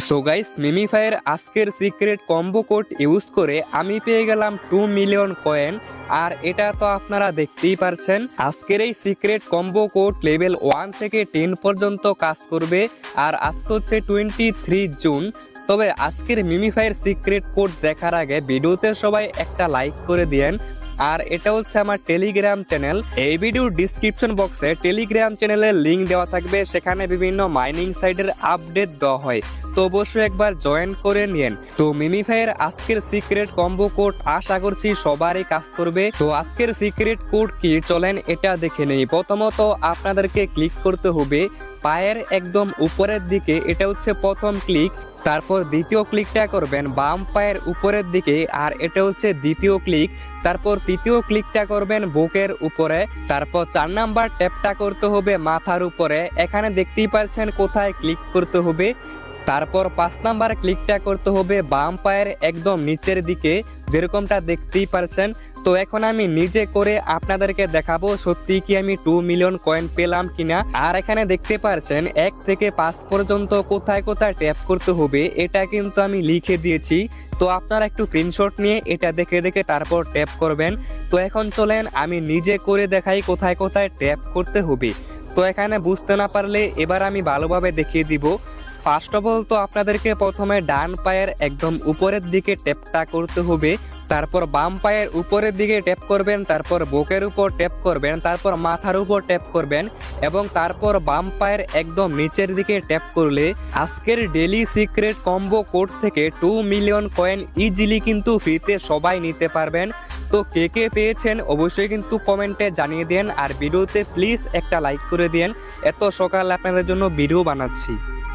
So guys, মিমিফাইয়ের আজকের secret combo code use করে আমি পেয়ে গেলাম 2 মিলিয়ন কয়েন। আর এটা তো আপনারা দেখতেই পারছেন। আজকের এই সিক্রেট কম্বো কোড লেভেল 1 থেকে 10 পর্যন্ত কাজ করবে। আর আজকে হচ্ছে 23 জুন। তবে আজকের মিমিফাইয়ের সিক্রেট কোড দেখার আগে ভিডিওতে সবাই একটা লাইক করে দিয়েন। আর এটা হচ্ছে আমার টেলিগ্রাম চ্যানেল। এই ভিডিওর ডিসক্রিপশন বক্সে টেলিগ্রাম চ্যানেলের লিঙ্ক দেওয়া থাকবে, সেখানে বিভিন্ন মাইনিং সাইটের আপডেট দেওয়া হয়, তো অবশ্যই একবার জয়েন করে নিন। তো মিমিফাইয়ের আজকের সিক্রেট কম্বো কোড আশা করছি সবারই কাজ করবে। তো আজকের সিক্রেট কোড কি চলেন এটা দেখে নেই। প্রথমত আপনাদেরকে ক্লিক করতে হবে পায়ের একদম উপরের দিকে, এটা হচ্ছে প্রথম ক্লিক। তারপর দ্বিতীয় ক্লিকটা করবেন বাম পায়ের উপরের দিকে, আর এটা হচ্ছে দ্বিতীয় ক্লিক। তারপর তৃতীয় ক্লিকটা করবেন বুকের উপরে। তারপর 4 নাম্বার ট্যাপটা করতে হবে মাথার উপরে, এখানে দেখতেই পাচ্ছেন কোথায় ক্লিক করতে হবে। তারপর 5 নাম্বার ক্লিকটা করতে হবে বাম পায়ের একদম নিচের দিকে, যেরকমটা দেখতেই পারছেন। তো এখন আমি নিজে করে আপনাদেরকে দেখাবো সত্যি কি আমি 2 মিলিয়ন কয়েন পেলাম কিনা। আর এখানে দেখতে পাচ্ছেন 1 থেকে 5 পর্যন্ত কোথায় কোথায় ট্যাপ করতে হবে এটা কিন্তু আমি লিখে দিয়েছি। তো আপনারা একটু স্ক্রিনশট নিয়ে এটা দেখে দেখে তারপর ট্যাপ করবেন। তো এখন চলেন আমি নিজে করে দেখাই কোথায় কোথায় ট্যাপ করতে হবে। তো এখানে বুঝতে না পারলে এবার আমি ভালোভাবে দেখিয়ে দিব। ফার্স্ট অফ অল তো আপনাদেরকে প্রথমে ডান পায়ের একদম উপরের দিকে ট্যাপটা করতে হবে। তারপর বাম পায়ের উপরের দিকে ট্যাপ করবেন, তারপর বুকের উপর ট্যাপ করবেন, তারপর মাথার উপর ট্যাপ করবেন এবং তারপর বাম পায়ের একদম নিচের দিকে ট্যাপ করলে আজকের ডেলি সিক্রেট কম্বো কোড থেকে 2 মিলিয়ন কয়েন ইজিলি কিন্তু ফ্রিতে সবাই নিতে পারবেন। তো কে কে পেয়েছেন অবশ্যই কিন্তু কমেন্টে জানিয়ে দেন। আর ভিডিওতে প্লিজ একটা লাইক করে দেন, এত সকালে আপনাদের জন্য ভিডিও বানাচ্ছি।